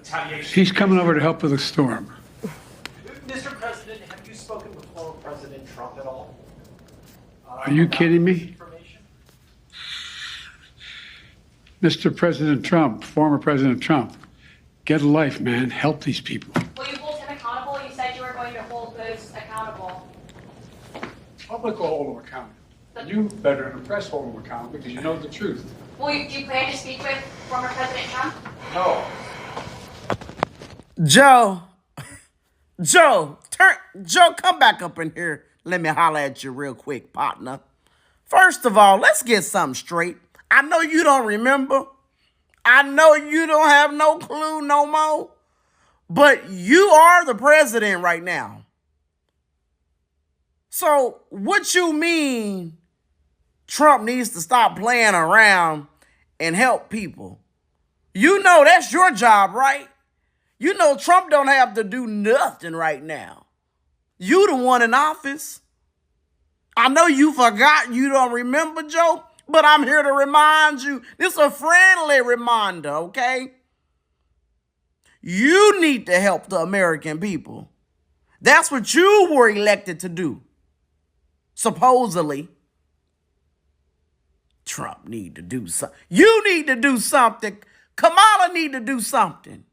retaliation. He's coming over to help with the storm. Mr. President, have you spoken with former President Trump at all? Are you kidding me? Mr. President Trump, former President Trump, get a life, man. Help these people. Will you hold him accountable? You said you were going to hold those accountable. Public will hold them accountable. You better than the press hold them accountable because you know the truth. Do you plan to speak with former President Trump? No. Joe, come back up in here. Let me holler at you real quick, partner. First of all, let's get something straight. I know you don't remember. I know you don't have no clue no more. But you are the president right now. So what you mean Trump needs to stop playing around and help people? You know that's your job, right? You know Trump don't have to do nothing right now. You the one in office. I know you forgot, you don't remember, Joe, but I'm here to remind you. This is a friendly reminder, okay? You need to help the American people. That's what you were elected to do. Supposedly. Trump need to do something. You need to do something. Kamala need to do something.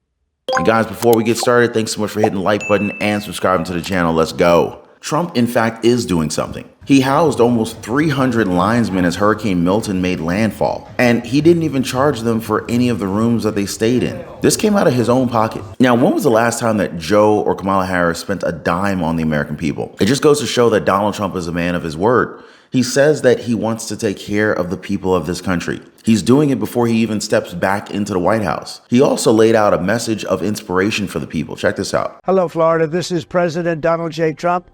And guys, before we get started, thanks so much for hitting the like button and subscribing to the channel. Let's go. Trump, in fact, is doing something. He housed almost 300 linesmen as Hurricane Milton made landfall, and he didn't even charge them for any of the rooms that they stayed in. This came out of his own pocket. Now, when was the last time that Joe or Kamala Harris spent a dime on the American people? It just goes to show that Donald Trump is a man of his word. He says that he wants to take care of the people of this country. He's doing it before he even steps back into the White House. He also laid out a message of inspiration for the people. Check this out. Hello, Florida. This is President Donald J. Trump.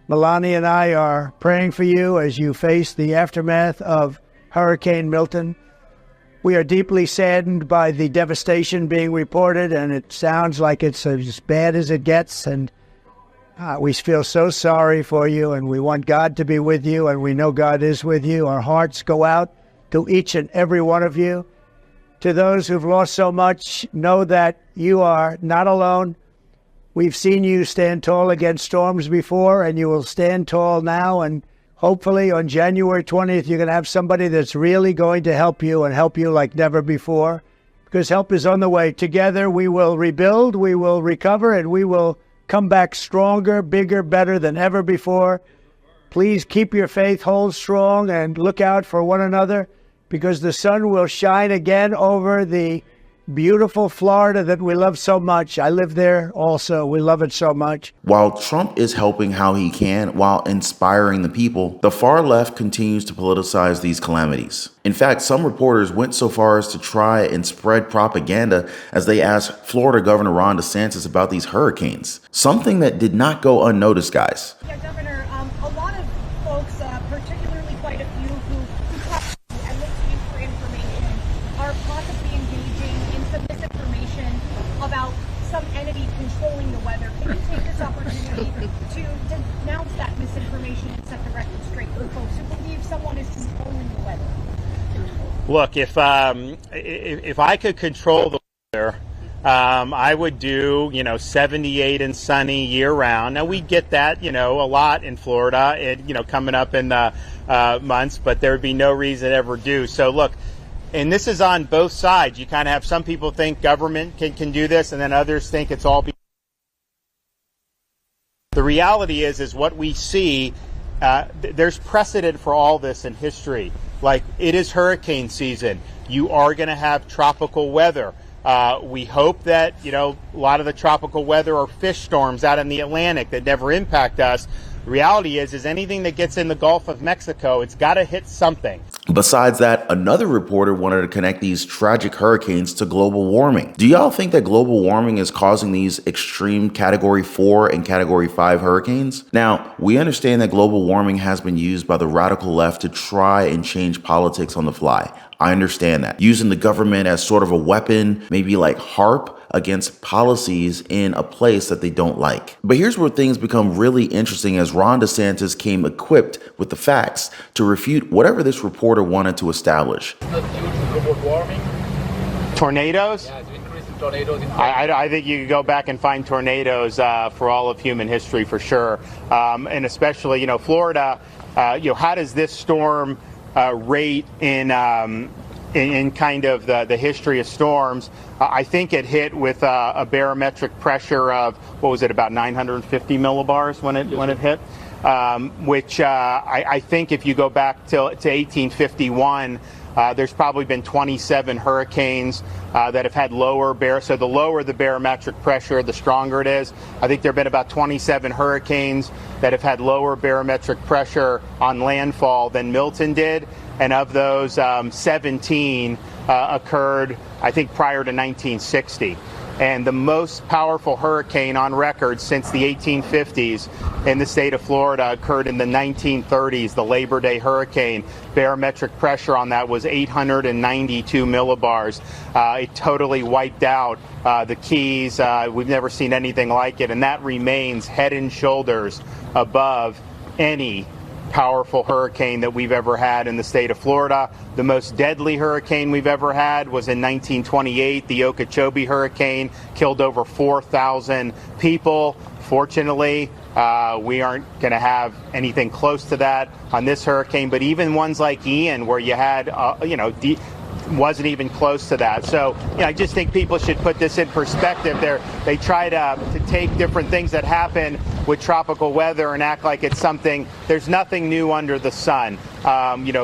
Melania and I are praying for you as you face the aftermath of Hurricane Milton. We are deeply saddened by the devastation being reported, and it sounds like it's as bad as it gets. And we feel so sorry for you, and we want God to be with you, and we know God is with you. Our hearts go out to each and every one of you. To those who've lost so much, know that you are not alone. We've seen you stand tall against storms before, and you will stand tall now. And hopefully on January 20th, you're going to have somebody that's really going to help you and help you like never before, because help is on the way. Together, we will rebuild, we will recover, and we will come back stronger, bigger, better than ever before. Please keep your faith, hold strong, and look out for one another, because the sun will shine again over the beautiful Florida that we love so much. I live there also. We love it so much. While Trump is helping how he can while inspiring the people, the far left continues to politicize these calamities. In fact, some reporters went so far as to try and spread propaganda as they asked Florida Governor Ron DeSantis about these hurricanes. Something that did not go unnoticed, guys. Yeah, Governor, a lot of folks, particularly quite a few who talk to you and look to you for information, are possibly engaging in some misinformation about some entity controlling the weather. Can you take this opportunity to denounce that misinformation and set the record straight for folks who believe someone is controlling the weather? Look, if I could control the weather, I would do, 78 and sunny year round. Now we get that, a lot in Florida, and, coming up in the months, but there would be no reason to ever do. So look, and this is on both sides. You kind of have some people think government can do this, and then others think it's all. The reality is what we see. There's precedent for all this in history. Like, it is hurricane season. You are going to have tropical weather. We hope that, a lot of the tropical weather are fish storms out in the Atlantic that never impact us. The reality is anything that gets in the Gulf of Mexico, it's got to hit something. Besides that, another reporter wanted to connect these tragic hurricanes to global warming. Do y'all think that global warming is causing these extreme Category 4 and Category 5 hurricanes? Now, we understand that global warming has been used by the radical left to try and change politics on the fly. I understand that. Using the government as sort of a weapon, maybe like HARP, against policies in a place that they don't like. But here's where things become really interesting as Ron DeSantis came equipped with the facts to refute whatever this reporter wanted to establish. Tornadoes? Yeah, it's increasing tornadoes in I think you could go back and find tornadoes for all of human history for sure, and especially Florida. How does this storm rate in kind of the history of storms? I think it hit with a barometric pressure of what was it, about 950 millibars when it hit, which I think if you go back to 1851. There's probably been 27 hurricanes that have had so the lower the barometric pressure, the stronger it is. I think there have been about 27 hurricanes that have had lower barometric pressure on landfall than Milton did. And of those, 17 occurred, I think, prior to 1960. And the most powerful hurricane on record since the 1850s in the state of Florida occurred in the 1930s, the Labor Day hurricane. Barometric pressure on that was 892 millibars. It totally wiped out the Keys. We've never seen anything like it, and that remains head and shoulders above any powerful hurricane that we've ever had in the state of Florida. The most deadly hurricane we've ever had was in 1928. The Okeechobee hurricane killed over 4,000 people. Fortunately, we aren't going to have anything close to that on this hurricane, but even ones like Ian, where you had, wasn't even close to that. So, I just think people should put this in perspective. They try to take different things that happen with tropical weather and act like it's something. There's nothing new under the sun.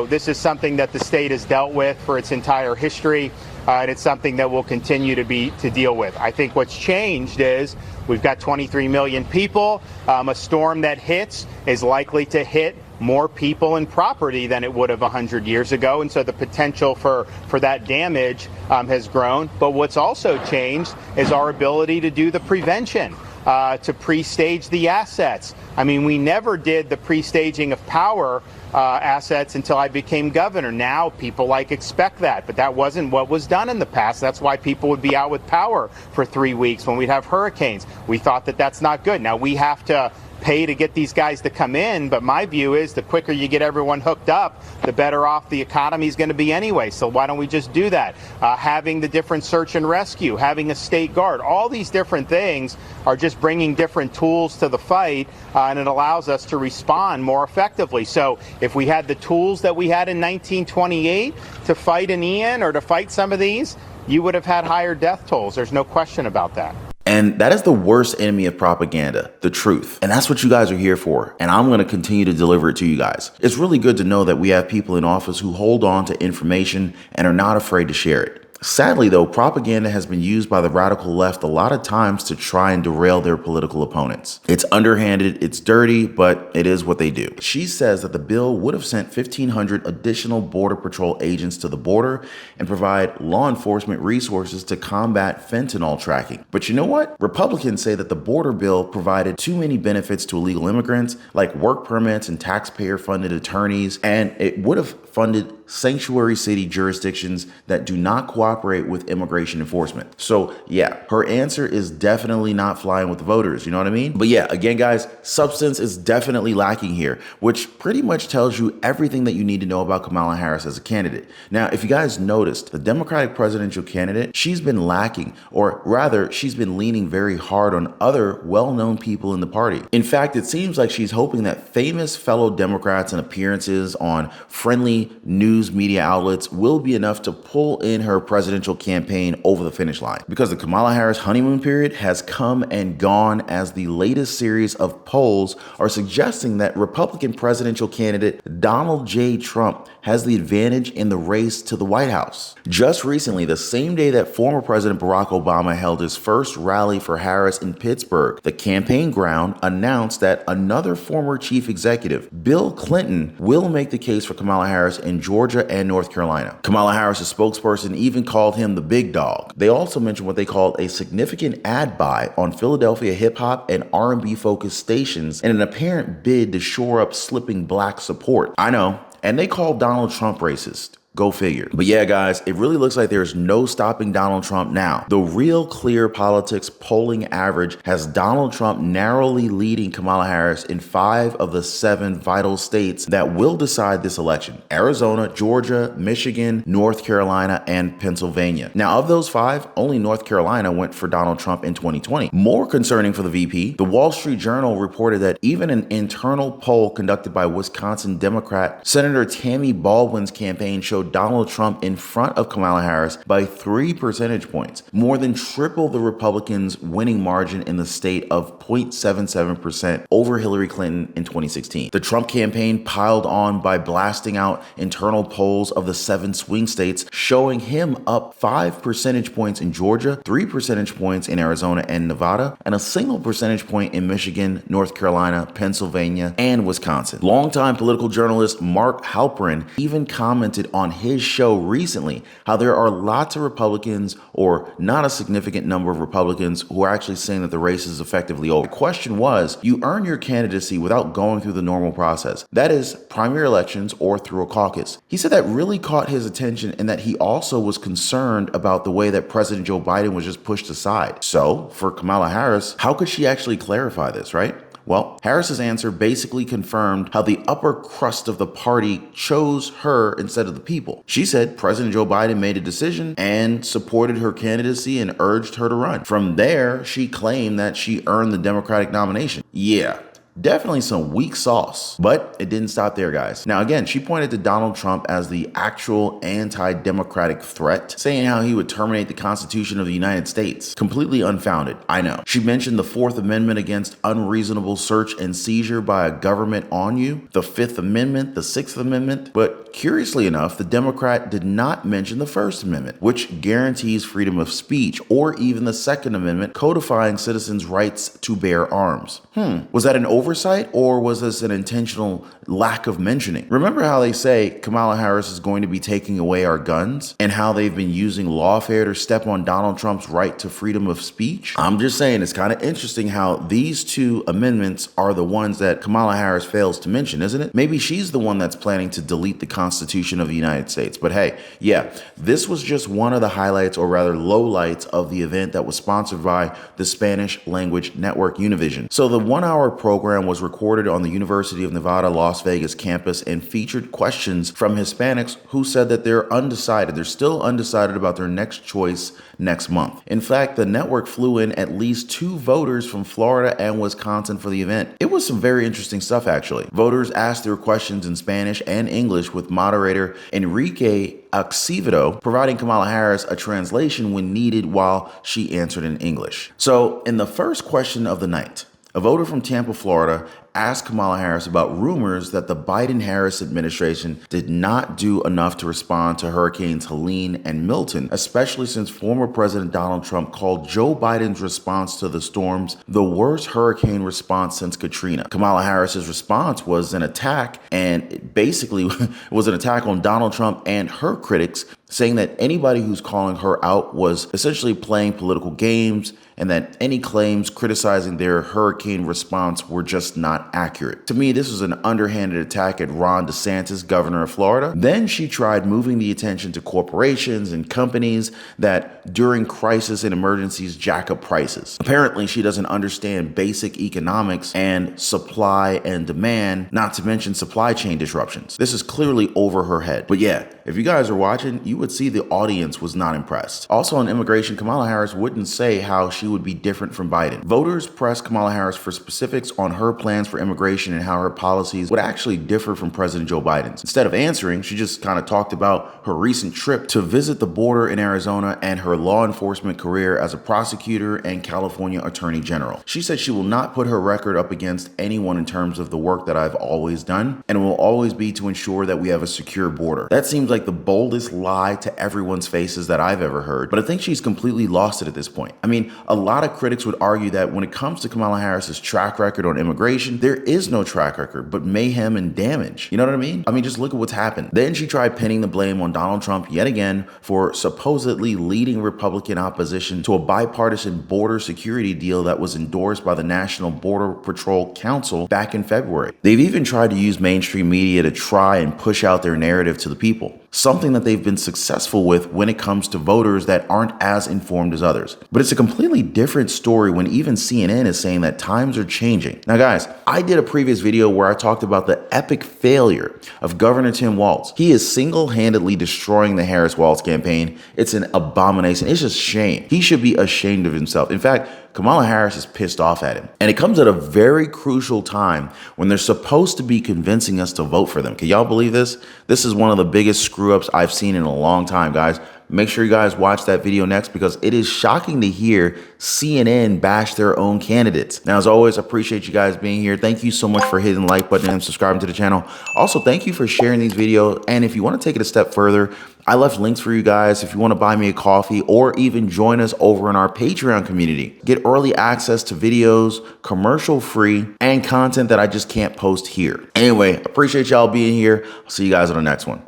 This is something that the state has dealt with for its entire history, and it's something that we'll continue to deal with. I think what's changed is we've got 23 million people. A storm that hits is likely to hit more people and property than it would have 100 years ago, and so the potential for that damage has grown. But what's also changed is our ability to do the prevention, to pre-stage the assets. I mean, we never did the pre-staging of power assets until I became governor. Now people expect that, but that wasn't what was done in the past. That's why people would be out with power for 3 weeks when we'd have hurricanes. We thought that that's not good. Now we have to pay to get these guys to come in, but my view is the quicker you get everyone hooked up, the better off the economy is going to be anyway. So why don't we just do that? Having the different search and rescue, having a state guard, all these different things are just bringing different tools to the fight, and it allows us to respond more effectively. So if we had the tools that we had in 1928 to fight an Ian or to fight some of these, you would have had higher death tolls. There's no question about that. And that is the worst enemy of propaganda, the truth. And that's what you guys are here for. And I'm going to continue to deliver it to you guys. It's really good to know that we have people in office who hold on to information and are not afraid to share it. Sadly, though, propaganda has been used by the radical left a lot of times to try and derail their political opponents. It's underhanded, it's dirty, but it is what they do. She says that the bill would have sent 1,500 additional Border Patrol agents to the border and provide law enforcement resources to combat fentanyl tracking. But you know what? Republicans say that the border bill provided too many benefits to illegal immigrants, like work permits and taxpayer-funded attorneys, and it would have funded sanctuary city jurisdictions that do not cooperate with immigration enforcement. So yeah, her answer is definitely not flying with the voters, you know what I mean? But yeah, again guys, substance is definitely lacking here, which pretty much tells you everything that you need to know about Kamala Harris as a candidate. Now, if you guys noticed, the Democratic presidential candidate, she's been lacking, or rather, she's been leaning very hard on other well-known people in the party. In fact, it seems like she's hoping that famous fellow Democrats and appearances on friendly news media outlets will be enough to pull in her presidential campaign over the finish line, because the Kamala Harris honeymoon period has come and gone, as the latest series of polls are suggesting that Republican presidential candidate Donald J. Trump has the advantage in the race to the White House. Just recently, the same day that former President Barack Obama held his first rally for Harris in Pittsburgh, the campaign ground announced that another former chief executive, Bill Clinton, will make the case for Kamala Harris in Georgia and North Carolina. Kamala Harris' spokesperson even called him the big dog. They also mentioned what they called a significant ad buy on Philadelphia hip-hop and R&B focused stations in an apparent bid to shore up slipping black support. I know. And they called Donald Trump racist. Go figure. But yeah, guys, it really looks like there's no stopping Donald Trump now. The Real Clear Politics polling average has Donald Trump narrowly leading Kamala Harris in 5 of the 7 vital states that will decide this election: Arizona, Georgia, Michigan, North Carolina, and Pennsylvania. Now, of those 5, only North Carolina went for Donald Trump in 2020. More concerning for the VP, the Wall Street Journal reported that even an internal poll conducted by Wisconsin Democrat Senator Tammy Baldwin's campaign showed Donald Trump in front of Kamala Harris by 3 percentage points, more than triple the Republicans' winning margin in the state of 0.77% over Hillary Clinton in 2016. The Trump campaign piled on by blasting out internal polls of the 7 swing states, showing him up 5 percentage points in Georgia, 3 percentage points in Arizona and Nevada, and a single percentage point in Michigan, North Carolina, Pennsylvania, and Wisconsin. Longtime political journalist Mark Halperin even commented on his show recently how there are lots of Republicans, or not a significant number of Republicans, who are actually saying that the race is effectively over. The question was, you earn your candidacy without going through the normal process. That is, primary elections or through a caucus. He said that really caught his attention, and that he also was concerned about the way that President Joe Biden was just pushed aside. So, for Kamala Harris, how could she actually clarify this, right? Well, Harris's answer basically confirmed how the upper crust of the party chose her instead of the people. She said President Joe Biden made a decision and supported her candidacy and urged her to run. From there, she claimed that she earned the Democratic nomination. Yeah. Definitely some weak sauce, but it didn't stop there, guys. Now, again, she pointed to Donald Trump as the actual anti-democratic threat, saying how he would terminate the Constitution of the United States. Completely unfounded, I know. She mentioned the 4th Amendment against unreasonable search and seizure by a government on you, the 5th Amendment, the 6th Amendment, but curiously enough, the Democrat did not mention the First Amendment, which guarantees freedom of speech, or even the Second Amendment, codifying citizens' rights to bear arms. Was that an oversight, or was this an intentional lack of mentioning? Remember how they say Kamala Harris is going to be taking away our guns, and how they've been using lawfare to step on Donald Trump's right to freedom of speech? I'm just saying, it's kind of interesting how these 2 amendments are the ones that Kamala Harris fails to mention, isn't it? Maybe she's the one that's planning to delete the Constitution of the United States. But hey, yeah, this was just one of the highlights, or rather lowlights, of the event that was sponsored by the Spanish language network Univision. So the 1-hour program was recorded on the University of Nevada, Las Vegas campus, and featured questions from Hispanics who said that they're undecided. They're still undecided about their next choice next month. In fact, the network flew in at least 2 voters from Florida and Wisconsin for the event. It was some very interesting stuff, actually. Voters asked their questions in Spanish and English, with moderator Enrique Acevedo providing Kamala Harris a translation when needed while she answered in English. So, in the first question of the night, a voter from Tampa, Florida, asked Kamala Harris about rumors that the Biden-Harris administration did not do enough to respond to Hurricanes Helene and Milton, especially since former President Donald Trump called Joe Biden's response to the storms the worst hurricane response since Katrina. Kamala Harris's response was an attack, and it basically was an attack on Donald Trump and her critics, saying that anybody who's calling her out was essentially playing political games, and that any claims criticizing their hurricane response were just not accurate. To me, this was an underhanded attack at Ron DeSantis, governor of Florida. Then she tried moving the attention to corporations and companies that during crisis and emergencies jack up prices. Apparently, she doesn't understand basic economics and supply and demand, not to mention supply chain disruptions. This is clearly over her head. But yeah, if you guys are watching, you would see the audience was not impressed. Also on immigration, Kamala Harris wouldn't say how she would be different from Biden. Voters pressed Kamala Harris for specifics on her plans for immigration and how her policies would actually differ from President Joe Biden's. Instead of answering, she just kind of talked about her recent trip to visit the border in Arizona and her law enforcement career as a prosecutor and California Attorney General. She said she will not put her record up against anyone in terms of the work that I've always done, and it will always be to ensure that we have a secure border. That seems like the boldest lie to everyone's faces that I've ever heard, but I think she's completely lost it at this point. I mean, a lot of critics would argue that when it comes to Kamala Harris's track record on immigration, there is no track record, but mayhem and damage. You know what I mean? I mean, just look at what's happened. Then she tried pinning the blame on Donald Trump yet again for supposedly leading Republican opposition to a bipartisan border security deal that was endorsed by the National Border Patrol Council back in February. They've even tried to use mainstream media to try and push out their narrative to the people. something that they've been successful with when it comes to voters that aren't as informed as others. But it's a completely different story when even CNN is saying that times are changing. Now guys, I did a previous video where I talked about the epic failure of Governor Tim Walz. He is single-handedly destroying the Harris-Walz campaign. It's an abomination. It's just shame. He should be ashamed of himself. In fact, Kamala Harris is pissed off at him. And it comes at a very crucial time when they're supposed to be convincing us to vote for them. Can y'all believe this? This is one of the biggest screw-ups I've seen in a long time, guys. Make sure you guys watch that video next because it is shocking to hear CNN bash their own candidates. Now, as always, I appreciate you guys being here. Thank you so much for hitting the like button and subscribing to the channel. Also, thank you for sharing these videos. And if you want to take it a step further, I left links for you guys if you want to buy me a coffee or even join us over in our Patreon community. Get early access to videos, commercial free, and content that I just can't post here. Anyway, appreciate y'all being here. I'll see you guys on the next one.